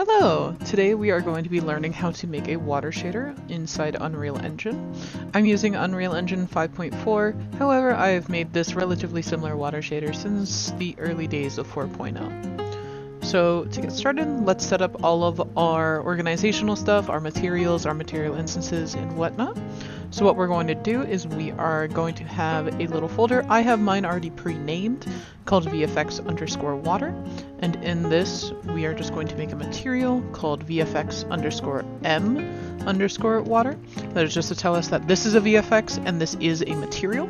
Hello! Today we are going to be learning how to make a water shader inside Unreal Engine. I'm using Unreal Engine 5.4, however I have made this relatively similar water shader since the early days of 4.0. So to get started, let's set up all of our organizational stuff, our materials, our material instances, and whatnot. So what we're going to do is we are going to have a little folder. I have mine already pre-named called VFX_water. And in this, we are just going to make a material called VFX_M_water. That is just to tell us that this is a VFX and this is a material.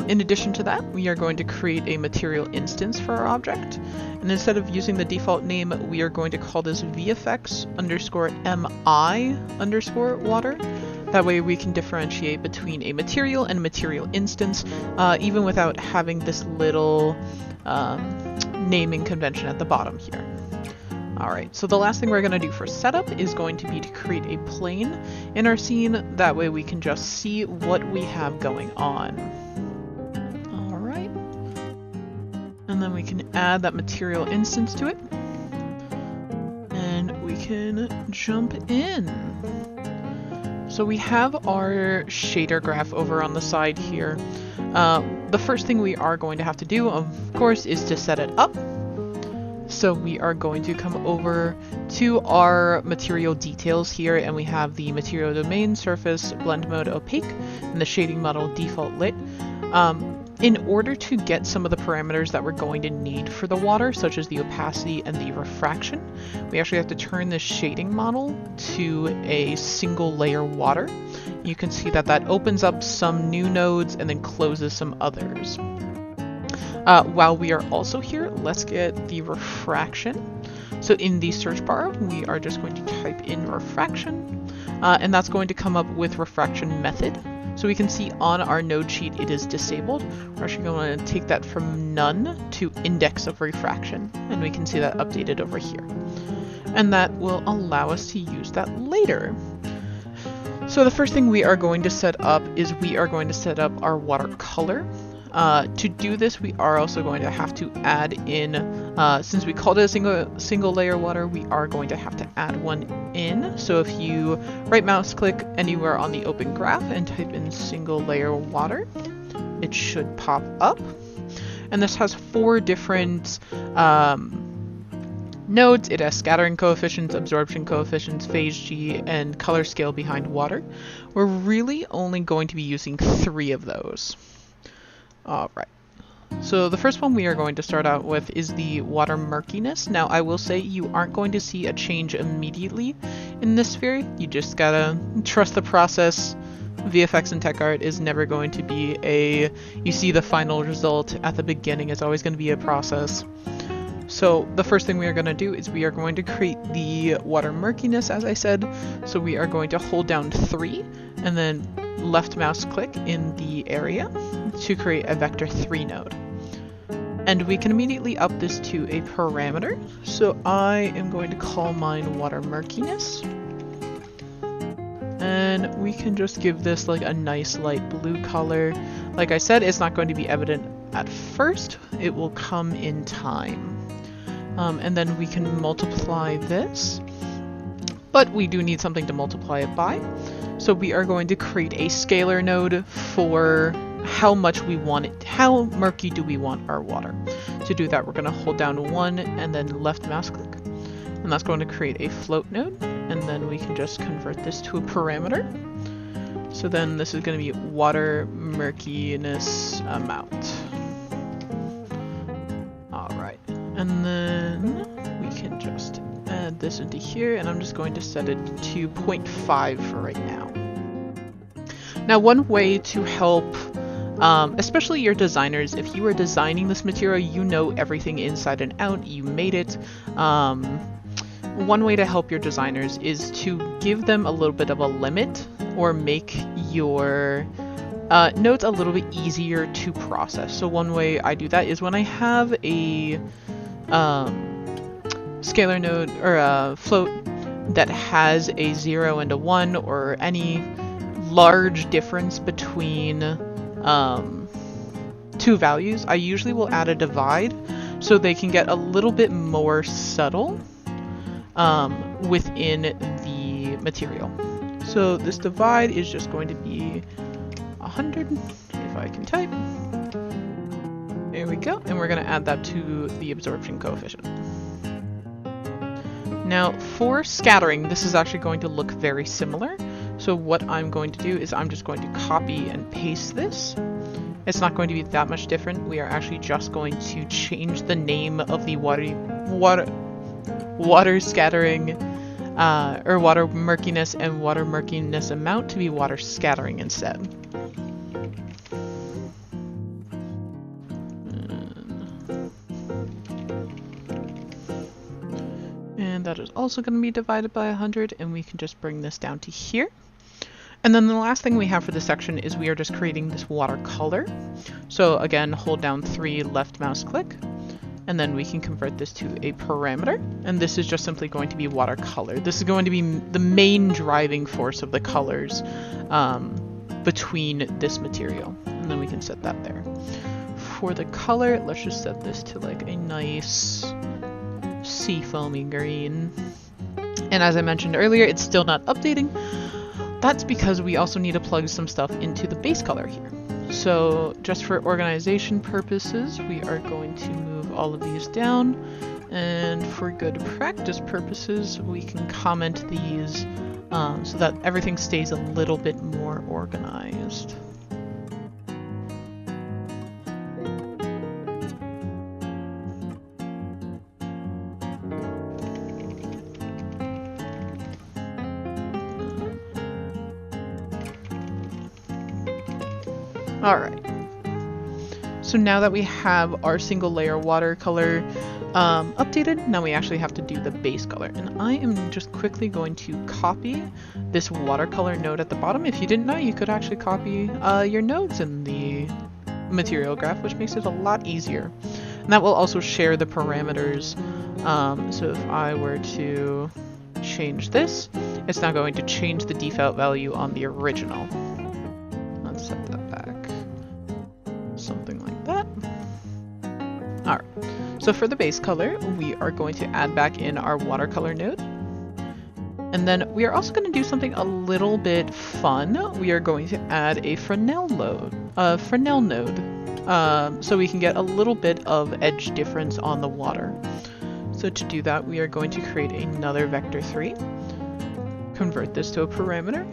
In addition to that, we are going to create a material instance for our object. And instead of using the default name, we are going to call this VFX_MI_water. That way we can differentiate between a material and a material instance, even without having this little naming convention at the bottom here. Alright, so the last thing we're going to do for setup is going to be to create a plane in our scene. That way we can just see what we have going on. Alright. And then we can add that material instance to it. And we can jump in. So we have our shader graph over on the side here. The first thing we are going to have to do, of course, is to set it up. So we are going to come over to our material details here, and we have the material domain, surface, blend mode, opaque, and the shading model default lit. In order to get some of the parameters that we're going to need for the water, such as the opacity and the refraction, we actually have to turn this shading model to a single layer water. You can see that that opens up some new nodes and then closes some others. While we are also here, let's get the refraction. So in the search bar, we are just going to type in refraction, and that's going to come up with refraction method. So we can see on our node sheet it is disabled. We're actually going to take that from none to index of refraction, and we can see that updated over here. And that will allow us to use that later. So the first thing we are going to set up is we are going to set up our water color. To do this, we are also going to have to add in, since we called it a single layer water, we are going to have to add one in. So if you right mouse click anywhere on the open graph and type in single layer water, it should pop up. And this has 4 different nodes. It has scattering coefficients, absorption coefficients, phase G, and color scale behind water. We're really only going to be using 3 of those. Alright, so the first one we are going to start out with is the water murkiness. Now I will say you aren't going to see a change immediately in this sphere. You just gotta trust the process. VFX and tech art is never going to be you see the final result at the beginning. It's always going to be a process. So the first thing we are going to do is we are going to create the water murkiness, as I said. So we are going to hold down 3 and then left mouse click in the area to create a vector 3 node. And we can immediately up this to a parameter. So I am going to call mine water murkiness. And we can just give this like a nice light blue color. Like I said, it's not going to be evident at first. It will come in time. And then we can multiply this. But we do need something to multiply it by. So we are going to create a scalar node for how much we want it, how murky do we want our water. To do that, we're going to hold down 1 and then left mouse click. And that's going to create a float node. And then we can just convert this to a parameter. So then this is going to be water murkiness amount. Alright, and then we can just add this into here, and I'm just going to set it to 0.5 for right now. Now one way to help, especially your designers, if you are designing this material, you know everything inside and out, you made it. One way to help your designers is to give them a little bit of a limit, or make your nodes a little bit easier to process. So one way I do that is when I have a scalar node or a float that has a 0 and a 1, or any large difference between 2 values, I usually will add a divide so they can get a little bit more subtle within the material. So this divide is just going to be 100, if I can type. There we go, and we're going to add that to the absorption coefficient. Now for scattering, this is actually going to look very similar. So what I'm going to do is I'm just going to copy and paste this. It's not going to be that much different. We are actually just going to change the name of the water scattering or water murkiness and water murkiness amount to be water scattering instead. And that is also going to be divided by 100, and we can just bring this down to here. And then the last thing we have for this section is we are just creating this watercolor. So again, hold down 3, left mouse click, and then we can convert this to a parameter. And this is just simply going to be watercolor. This is going to be the main driving force of the colors between this material. And then we can set that there. For the color, let's just set this to like a nice seafoamy green. And as I mentioned earlier, it's still not updating. That's because we also need to plug some stuff into the base color here. So just for organization purposes, we are going to move all of these down. And for good practice purposes, we can comment these so that everything stays a little bit more organized. Alright, so now that we have our single layer watercolor updated, now we actually have to do the base color. And I am just quickly going to copy this watercolor node at the bottom. If you didn't know, you could actually copy your nodes in the material graph, which makes it a lot easier. And that will also share the parameters. So if I were to change this, it's now going to change the default value on the original. Let's set that back. Something like that. Alright, so for the base color, we are going to add back in our watercolor node. And then we are also going to do something a little bit fun. We are going to add a Fresnel node, so we can get a little bit of edge difference on the water. So to do that, we are going to create another vector 3, convert this to a parameter.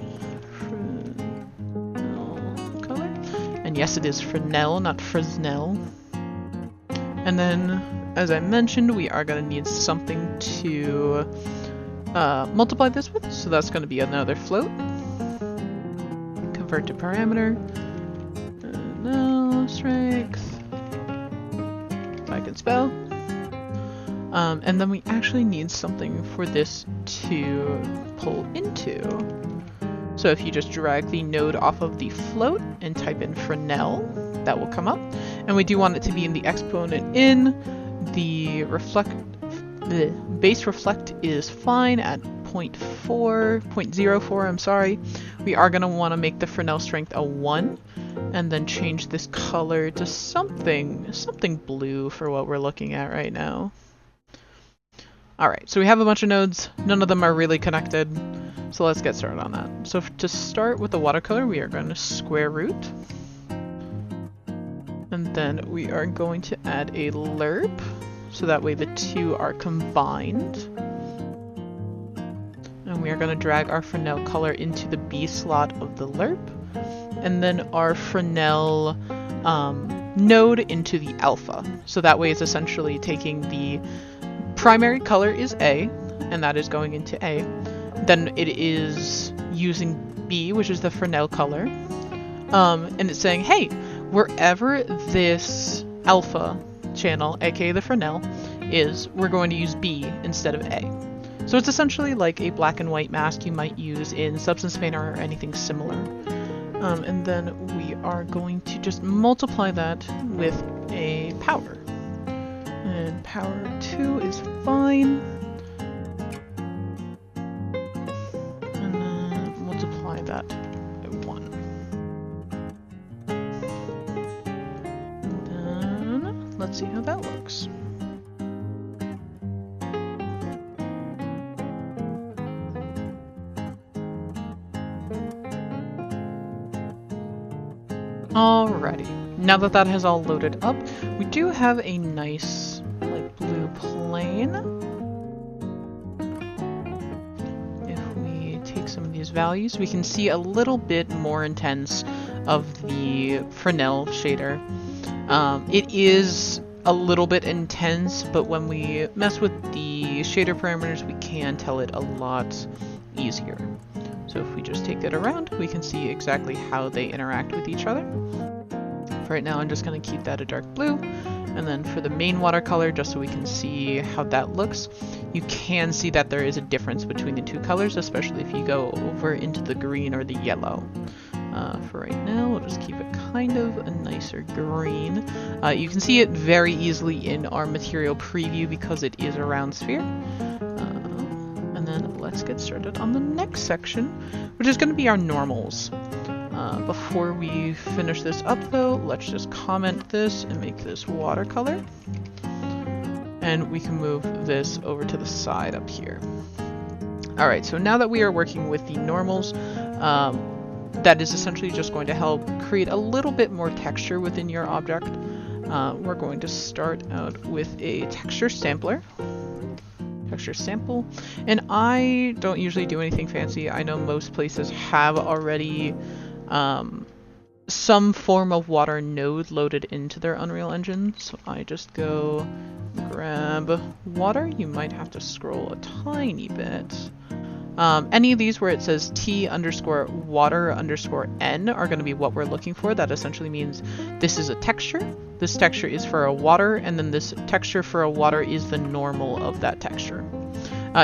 And yes, it is Fresnel, not Fresnel. And then, as I mentioned, we are going to need something to multiply this with. So that's going to be another float. Convert to parameter. No, strength. If I can spell. And then we actually need something for this to pull into. So if you just drag the node off of the float and type in Fresnel, that will come up. And we do want it to be in the exponent in. The base reflect is fine at 0.04, I'm sorry. We are going to want to make the Fresnel strength a 1, and then change this color to something blue for what we're looking at right now. Alright, so we have a bunch of nodes. None of them are really connected. So let's get started on that. So to start with the watercolor, we are going to square root. And then we are going to add a lerp, so that way the two are combined. And we are going to drag our Fresnel color into the B slot of the lerp. And then our Fresnel node into the alpha. So that way it's essentially taking the primary color is A, and that is going into A. Then it is using B, which is the Fresnel color, and it's saying, hey, wherever this alpha channel, aka the Fresnel, is, we're going to use B instead of A. So it's essentially like a black and white mask you might use in Substance Painter or anything similar. And then we are going to just multiply that with a power. And power 2 is fine. That by 1. And then let's see how that looks. Alrighty, now that that has all loaded up, we do have a nice like blue plane. If we take some of these values, we can see a little bit more intense of the Fresnel shader. It is a little bit intense, but when we mess with the shader parameters, we can tell it a lot easier. So if we just take it around, we can see exactly how they interact with each other. For right now, I'm just going to keep that a dark blue. And then for the main watercolor, just so we can see how that looks, you can see that there is a difference between the two colors, especially if you go over into the green or the yellow. For right now, we'll just keep it kind of a nicer green. You can see it very easily in our material preview because it is a round sphere. And then let's get started on the next section, which is going to be our normals. Before we finish this up though, let's just comment this and make this watercolor. And we can move this over to the side up here. Alright, so now that we are working with the normals, that is essentially just going to help create a little bit more texture within your object. We're going to start out with a texture sampler. Texture sample, and I don't usually do anything fancy. I know most places have already some form of water node loaded into their Unreal Engine, so I just go grab water. You might have to scroll a tiny bit. Any of these where it says T_water_n are going to be what we're looking for. That essentially means this is a texture. This texture is for a water, and then this texture for a water is the normal of that texture.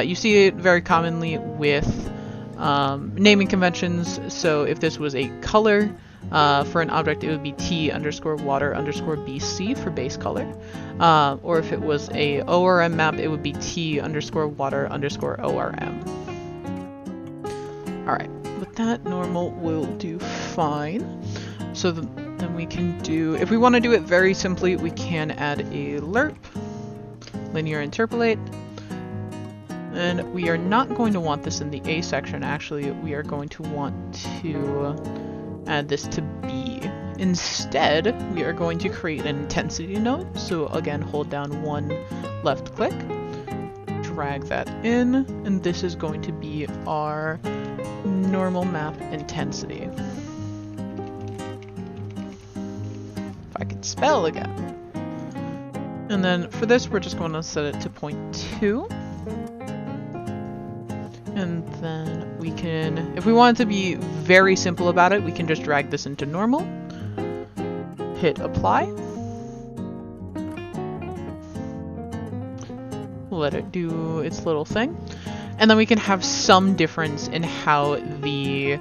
You see it very commonly with naming conventions. So if this was a color for an object, it would be T_water_BC for base color. Or if it was a ORM map, it would be T_water_ORM. Alright, with that, normal will do fine. So then we can do, if we want to do it very simply, we can add a lerp, linear interpolate, and we are not going to want this in the A section. Actually, we are going to want to add this to B. Instead, we are going to create an intensity node. So again, hold down one left click, drag that in, and this is going to be our normal map intensity. If I could spell again. And then for this, we're just going to set it to 0.2. And then we can, if we want it to be very simple about it, we can just drag this into normal, hit apply, let it do its little thing, and then we can have some difference in how the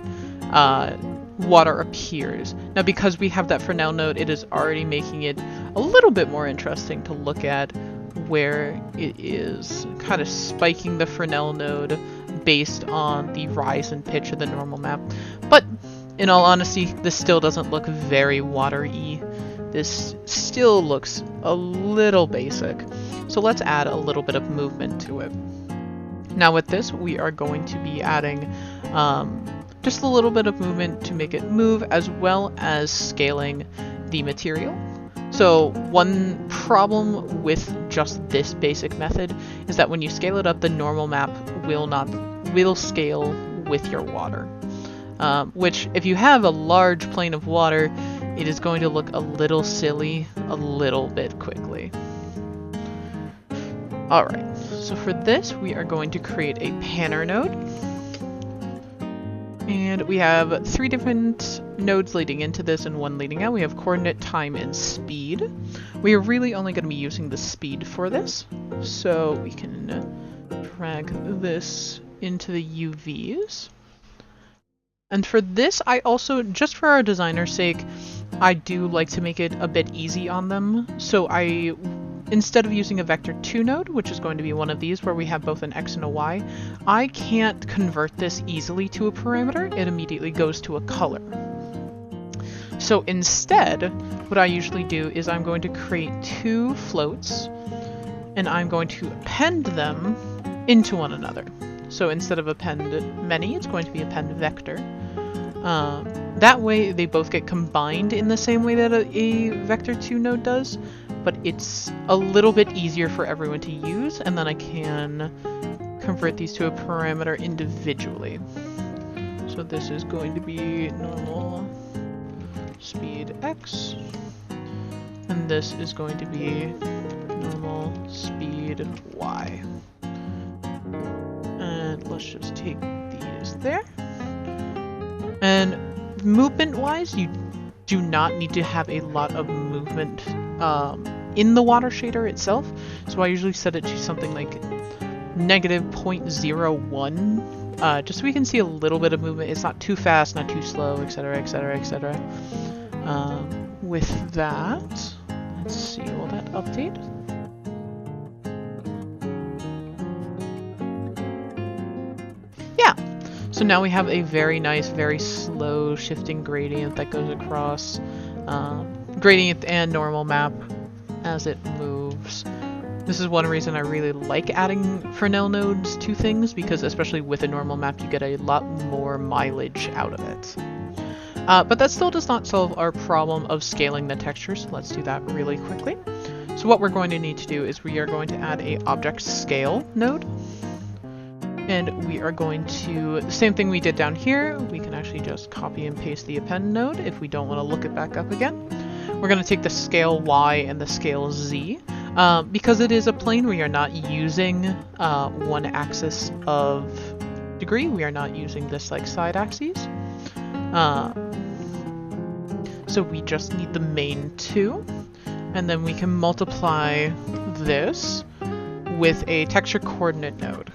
water appears. Now, because we have that Fresnel node, it is already making it a little bit more interesting to look at, where it is kind of spiking the Fresnel node based on the rise and pitch of the normal map. But in all honesty, this still doesn't look very watery. This still looks a little basic. So let's add a little bit of movement to it. Now with this, we are going to be adding just a little bit of movement to make it move, as well as scaling the material. So one problem with just this basic method is that when you scale it up, the normal map will scale with your water. Which, if you have a large plane of water, it is going to look a little silly a little bit quickly. Alright, so for this, we are going to create a panner node. And we have 3 different nodes leading into this and 1 leading out. We have coordinate, time, and speed. We are really only going to be using the speed for this. So we can drag this into the UVs. And for this, I also, just for our designer's sake, I do like to make it a bit easy on them. So instead of using a vector 2 node, which is going to be one of these where we have both an X and a Y, I can't convert this easily to a parameter. It immediately goes to a color. So instead, what I usually do is I'm going to create 2 floats, and I'm going to append them into one another. So instead of append many, it's going to be append vector. That way they both get combined in the same way that a vector 2 node does, but it's a little bit easier for everyone to use, and then I can convert these to a parameter individually. So this is going to be normal speed x, and this is going to be normal speed y. And let's just take these there. And movement-wise, you do not need to have a lot of movement in the water shader itself, so I usually set it to something like negative 0.01, just so we can see a little bit of movement. It's not too fast, not too slow, etc, etc, etc. With that, let's see, will that update? Yeah! So now we have a very nice, very slow shifting gradient that goes across gradient and normal map as it moves. This is one reason I really like adding Fresnel nodes to things, because especially with a normal map you get a lot more mileage out of it. But that still does not solve our problem of scaling the textures. Let's do that really quickly. So what we're going to need to do is we are going to add a object scale node. And we are going to, the same thing we did down here, we can actually just copy and paste the append node if we don't want to look it back up again. We're going to take the scale y and the scale z. Because it is a plane, we are not using one axis of degree. We are not using this like side axes. So we just need the main two, and then we can multiply this with a texture coordinate node,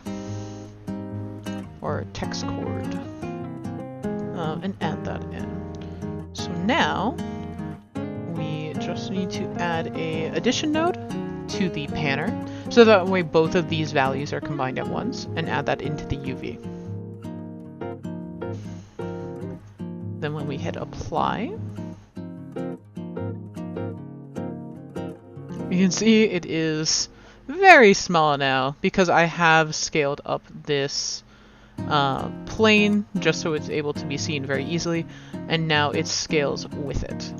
or text coord, and add that in. So now we just need to add a addition node to the panner, so that way both of these values are combined at once, and add that into the UV. Then when we hit apply, you can see it is very small now because I have scaled up this plane just so it's able to be seen very easily, and now it scales with it.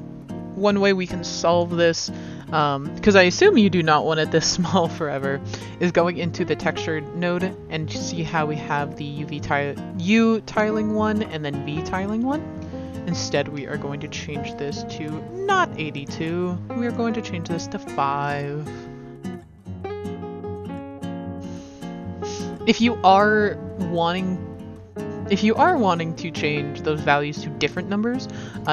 One way we can solve this, because I assume you do not want it this small forever, is going into the texture node and see how we have the U tiling one and then V tiling one. Instead, we are going to change this to not 82. We are going to change this to 5. If you are wanting to change those values to different numbers,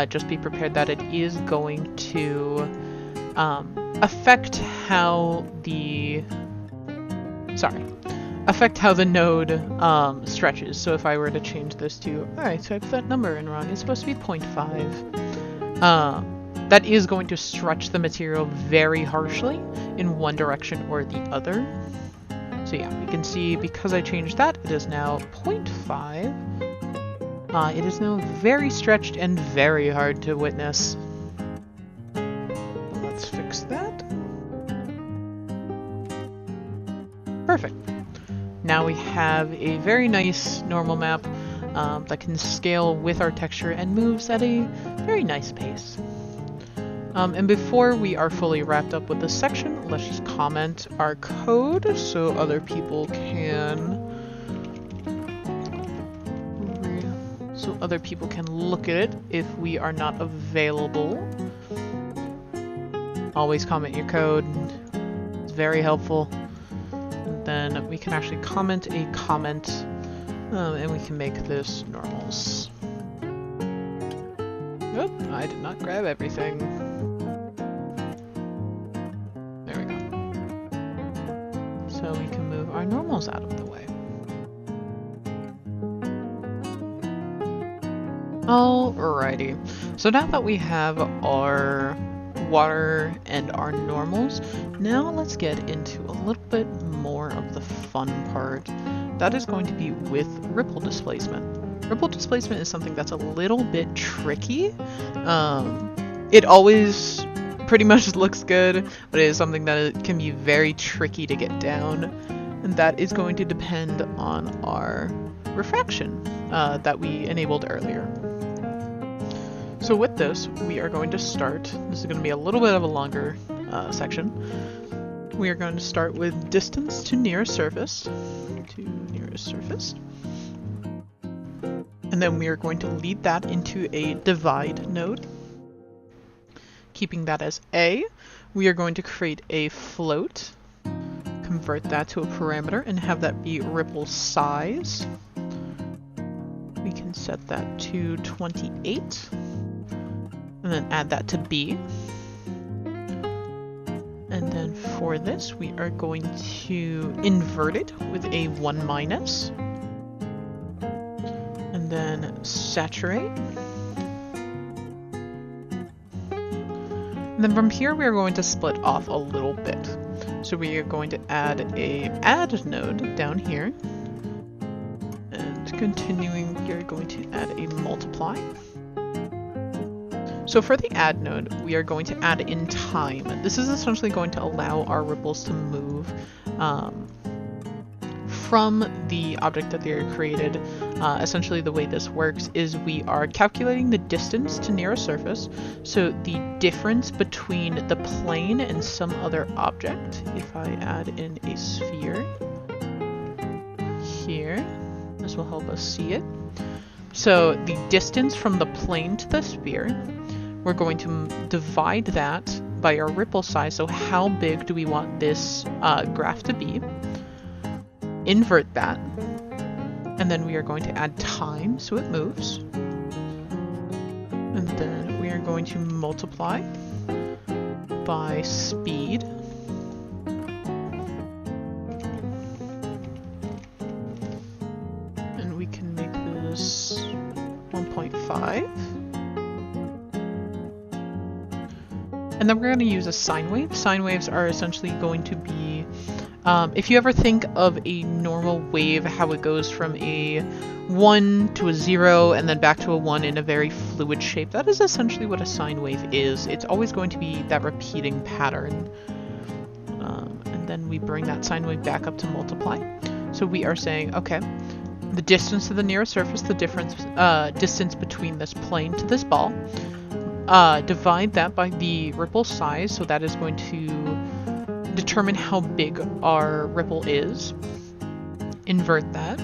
just be prepared that it is going to affect how the node stretches. So if I were to change this to, alright, so I put that number in wrong, it's supposed to be 0.5. That is going to stretch the material very harshly in one direction or the other. So yeah, we can see because I changed that, it is now 0.5. It is now very stretched and very hard to witness. Let's fix that. Perfect. Now we have a very nice normal map that can scale with our texture and moves at a very nice pace. And before we are fully wrapped up with this section, let's just comment our code so other people can look at it if we are not available. Always comment your code. It's very helpful. And then we can actually comment a comment, and we can make this normals. Oop, I did not grab everything. There we go. So we can move our normals out of the way. Alrighty. So now that we have our water and our normals, now let's get into a little bit more of the fun part. That is going to be with ripple displacement. Ripple displacement is something that's a little bit tricky. It always pretty much looks good, but it is something that can be very tricky to get down, and that is going to depend on our refraction that we enabled earlier. So with this, we are going to start, this is going to be a little bit of a longer section. We are going to start with distance to nearest surface, and then we are going to lead that into a divide node. Keeping that as A, we are going to create a float, convert that to a parameter, and have that be ripple size. We can set that to 28, and then add that to B. And then for this, we are going to invert it with a 1 minus, and then saturate. And then from here, we are going to split off a little bit. So we are going to add a add node down here, and continuing, we are going to add a multiply. So for the add node, we are going to add in time. This is essentially going to allow our ripples to move from the object that they are created. Essentially the way this works is we are calculating the distance to nearest surface, so the difference between the plane and some other object. If I add in a sphere here, this will help us see it. So the distance from the plane to the sphere, we're going to divide that by our ripple size, so how big do we want this graph to be, invert that, and then we are going to add time so it moves, and then we are going to multiply by speed, and we can make this 1.5. And then we're going to use a sine wave. Sine waves are essentially going to be, if you ever think of a normal wave, how it goes from a 1 to a 0 and then back to a 1 in a very fluid shape, that is essentially what a sine wave is. It's always going to be that repeating pattern. And then we bring that sine wave back up to multiply. So we are saying, okay, the distance to the nearest surface, the distance between this plane to this ball, divide that by the ripple size, so that is going to determine how big our ripple is. Invert that,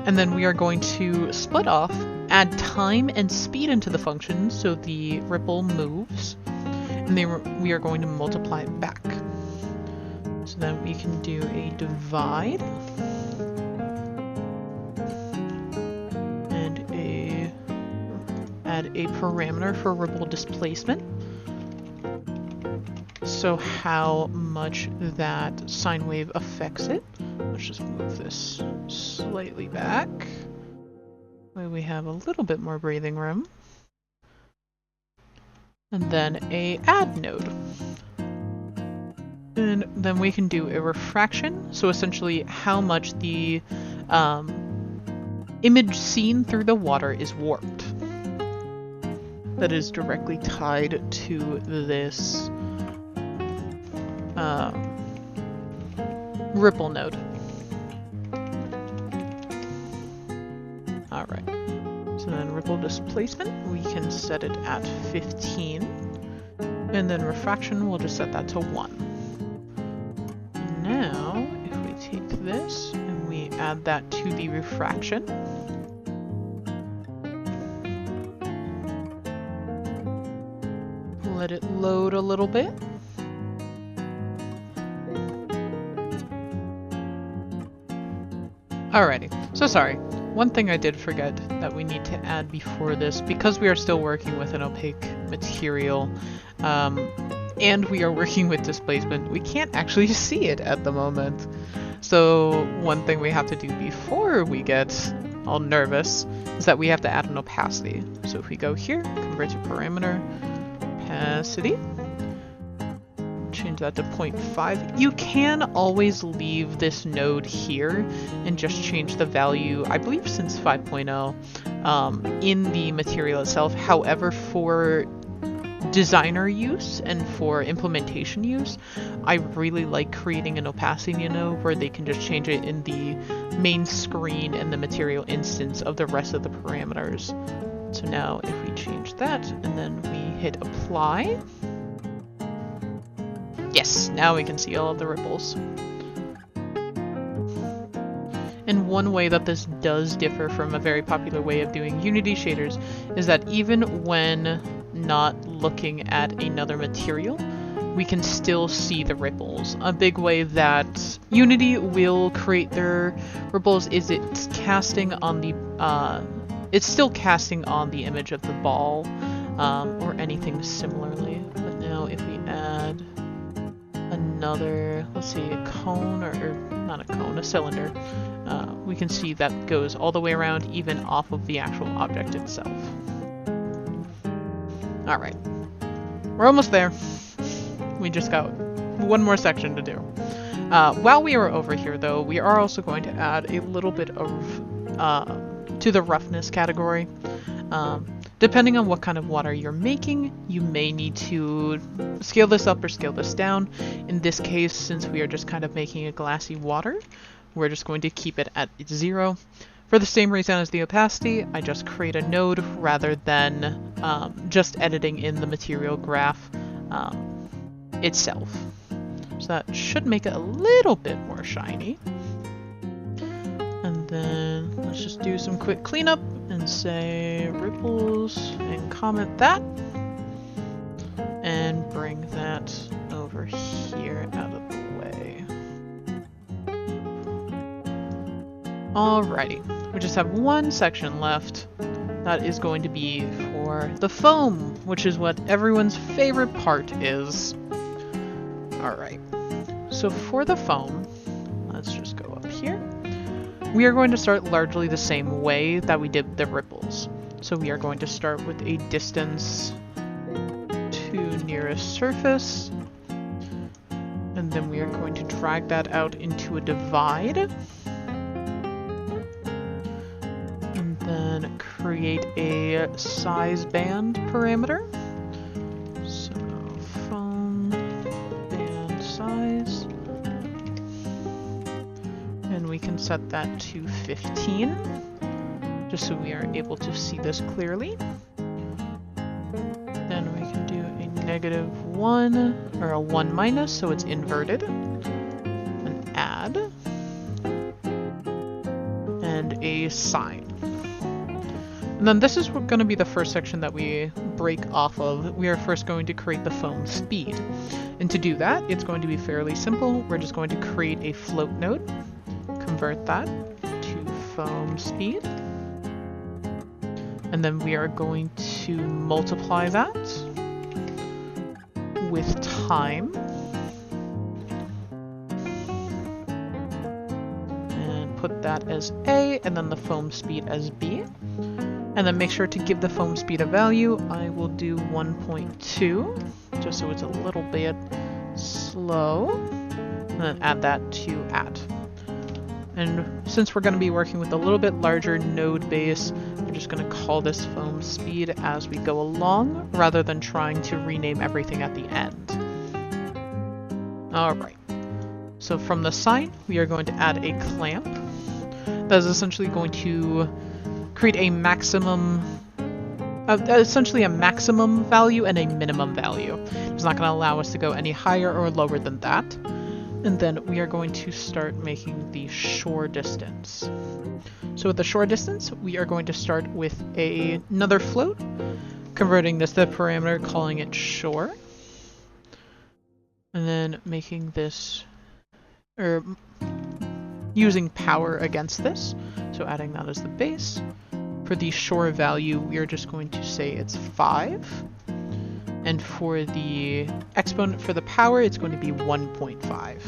and then we are going to split off, add time and speed into the function so the ripple moves, and then we are going to multiply it back. So then we can do a divide, add a parameter for ripple displacement, so how much that sine wave affects it. Let's just move this slightly back, where we have a little bit more breathing room. And then a add node. And then we can do a refraction, so essentially how much the image seen through the water is warped. That is directly tied to this ripple node. Alright, so then ripple displacement, we can set it at 15, and then refraction, we'll just set that to 1. Now, if we take this and we add that to the refraction, let it load a little bit. Alrighty, so sorry. One thing I did forget that we need to add before this, because we are still working with an opaque material, and we are working with displacement, we can't actually see it at the moment. So one thing we have to do before we get all nervous is that we have to add an opacity. So if we go here, convert to parameter, opacity, change that to 0.5. You can always leave this node here and just change the value, I believe since 5.0, in the material itself. However, for designer use and for implementation use, I really like creating an opacity node where they can just change it in the main screen and the material instance of the rest of the parameters. So now if we change that and then we hit apply, yes, now we can see all of the ripples. And one way that this does differ from a very popular way of doing Unity shaders is that even when not looking at another material, we can still see the ripples. A big way that Unity will create their ripples is it's casting on the it's still casting on the image of the ball or anything similarly. But now if we add another, let's see, a cone or not a cone, a cylinder, we can see that goes all the way around, even off of the actual object itself. All right, we're almost there. We just got one more section to do. While we are over here, though, we are also going to add a little bit of to the roughness category. Depending on what kind of water you're making, you may need to scale this up or scale this down. In this case, since we are just kind of making a glassy water, we're just going to keep it at 0. For the same reason as the opacity, I just create a node rather than just editing in the material graph itself. So that should make it a little bit more shiny. And then let's just do some quick cleanup and say ripples and comment that. And bring that over here out of the way. Alrighty, we just have one section left. That is going to be for the foam, which is what everyone's favorite part is. Alright, so for the foam, let's just go up here. We are going to start largely the same way that we did the ripples. So we are going to start with a distance to nearest surface, and then we are going to drag that out into a divide, and then create a size band parameter. So foam band size, and we can set that to 15, just so we are able to see this clearly. Then we can do a -1 or a 1 minus, so it's inverted, an add, and a sign. And then this is going to be the first section that we break off of. We are first going to create the foam speed. And to do that, it's going to be fairly simple. We're just going to create a float node, convert that to foam speed, and then we are going to multiply that with time, and put that as A, and then the foam speed as B. And then make sure to give the foam speed a value. I will do 1.2, just so it's a little bit slow, and then add that to add. And since we're going to be working with a little bit larger node base, we're just going to call this foam speed as we go along, rather than trying to rename everything at the end. Alright, so from the sign, we are going to add a clamp. That is essentially going to create a maximum, essentially a maximum value and a minimum value. It's not going to allow us to go any higher or lower than that. And then we are going to start making the shore distance. So with the shore distance, we are going to start with another float, converting this to the parameter, calling it shore, and then making this, or using power against this, so adding that as the base. For the shore value, we are just going to say it's 5. And for the exponent for the power, it's going to be 1.5.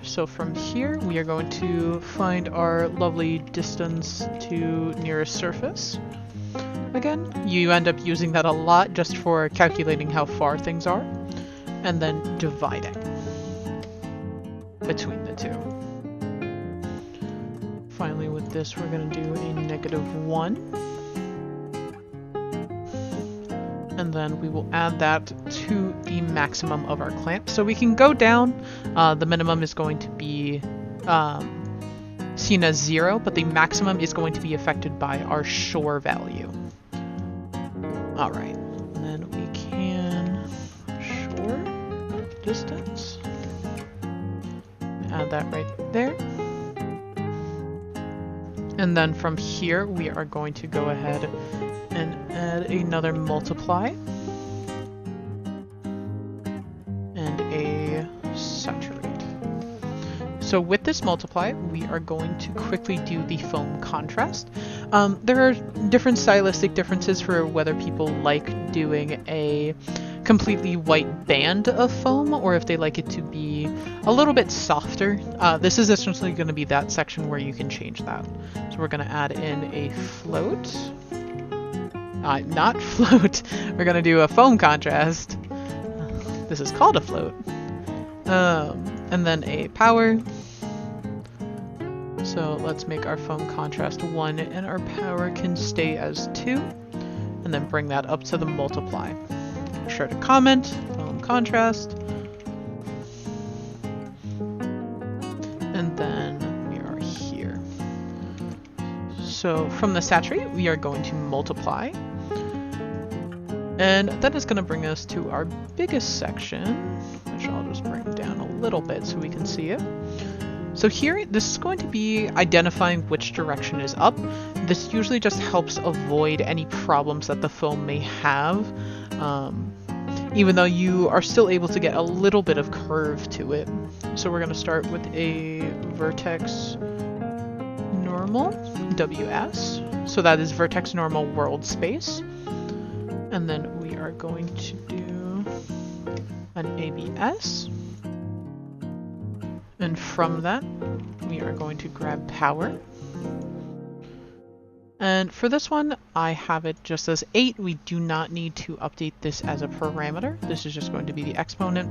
So from here, we are going to find our lovely distance to nearest surface. Again, you end up using that a lot just for calculating how far things are, and then dividing between the two. Finally, with this, we're going to do a -1. And then we will add that to the maximum of our clamp. So we can go down. The minimum is going to be seen as 0, but the maximum is going to be affected by our shore value. All right, and then we can shore distance. Add that right there. And then from here, we are going to go ahead and add another multiply and a saturate. So with this multiply, we are going to quickly do the foam contrast. There are different stylistic differences for whether people like doing a completely white band of foam or if they like it to be a little bit softer. This is essentially going to be that section where you can change that. So we're going to add in a float. Not float. We're going to do a foam contrast. This is called a float. And then a power. So let's make our foam contrast 1 and our power can stay as 2. And then bring that up to the multiply. Be sure to comment, foam contrast. And then we are here. So from the saturate, we are going to multiply. And that is going to bring us to our biggest section, which I'll just bring down a little bit so we can see it. So here, this is going to be identifying which direction is up. This usually just helps avoid any problems that the foam may have, even though you are still able to get a little bit of curve to it. So we're going to start with a vertex normal, WS. So that is vertex normal world space. And then we are going to do an ABS. And from that, we are going to grab power. And for this one, I have it just as 8. We do not need to update this as a parameter. This is just going to be the exponent.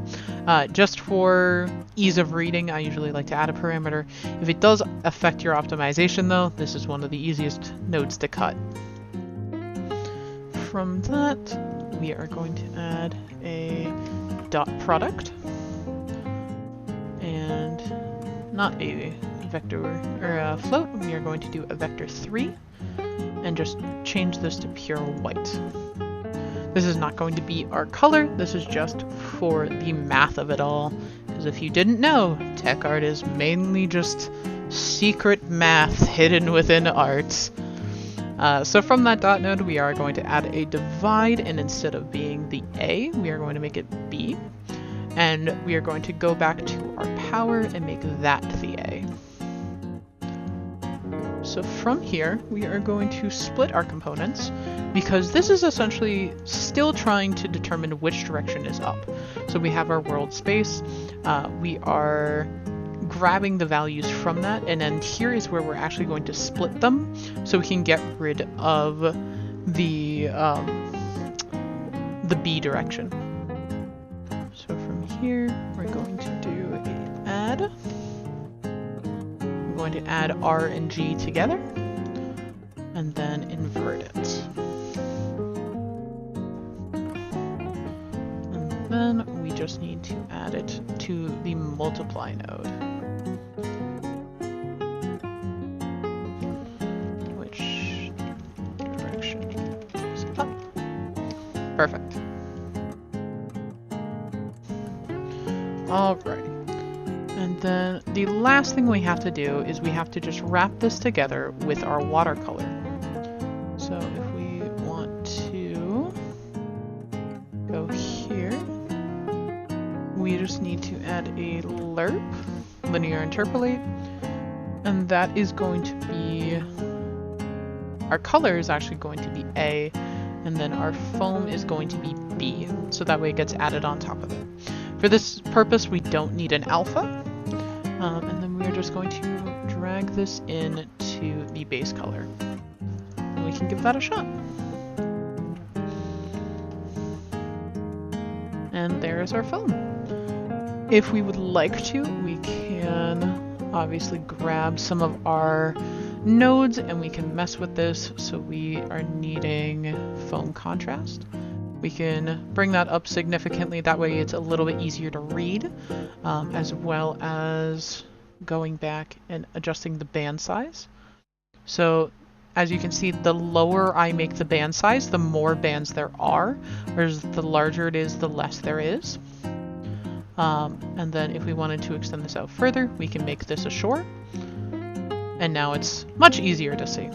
Just for ease of reading, I usually like to add a parameter. If it does affect your optimization though, this is one of the easiest nodes to cut. From that, we are going to add a dot product. And not a vector or a float, we are going to do a vector 3 and just change this to pure white. This is not going to be our color, this is just for the math of it all. Because if you didn't know, tech art is mainly just secret math hidden within art. So from that dot node, we are going to add a divide, and instead of being the A, we are going to make it B. And we are going to go back to our power and make that the A. So from here, we are going to split our components because this is essentially still trying to determine which direction is up. So we have our world space. We are grabbing the values from that, and then here is where we're actually going to split them so we can get rid of the B direction. So from here, we're going to do an add. We're going to add R and G together, and then invert it. And then we just need to add it to the multiply node. Which direction is up? Perfect. Alright, and then the last thing we have to do is we have to just wrap this together with our watercolor. So if we want to go here, we just need to add a lerp, linear interpolate, and that is going to be, our color is actually going to be A, and then our foam is going to be B, so that way it gets added on top of it. For this purpose, we don't need an alpha, and then we're just going to drag this in to the base color. And we can give that a shot. And there's our foam. If we would like to, we can obviously grab some of our nodes and we can mess with this. So we are needing foam contrast. We can bring that up significantly, that way it's a little bit easier to read, as well as going back and adjusting the band size. So as you can see, the lower I make the band size, the more bands there are, whereas the larger it is, the less there is. And then if we wanted to extend this out further, we can make this a shore. And now it's much easier to see.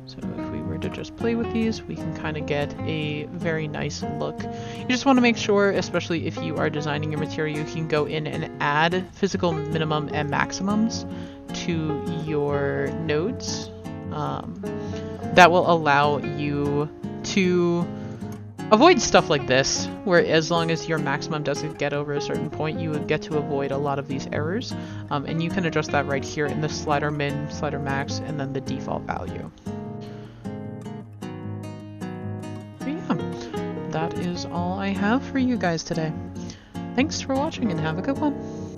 So if we were to just play with these, we can kind of get a very nice look. You just want to make sure, especially if you are designing your material, you can go in and add physical minimum and maximums to your nodes. That will allow you to avoid stuff like this, where as long as your maximum doesn't get over a certain point, you would get to avoid a lot of these errors. And you can adjust that right here in the slider min, slider max, and then the default value. But yeah, that is all I have for you guys today. Thanks for watching and have a good one.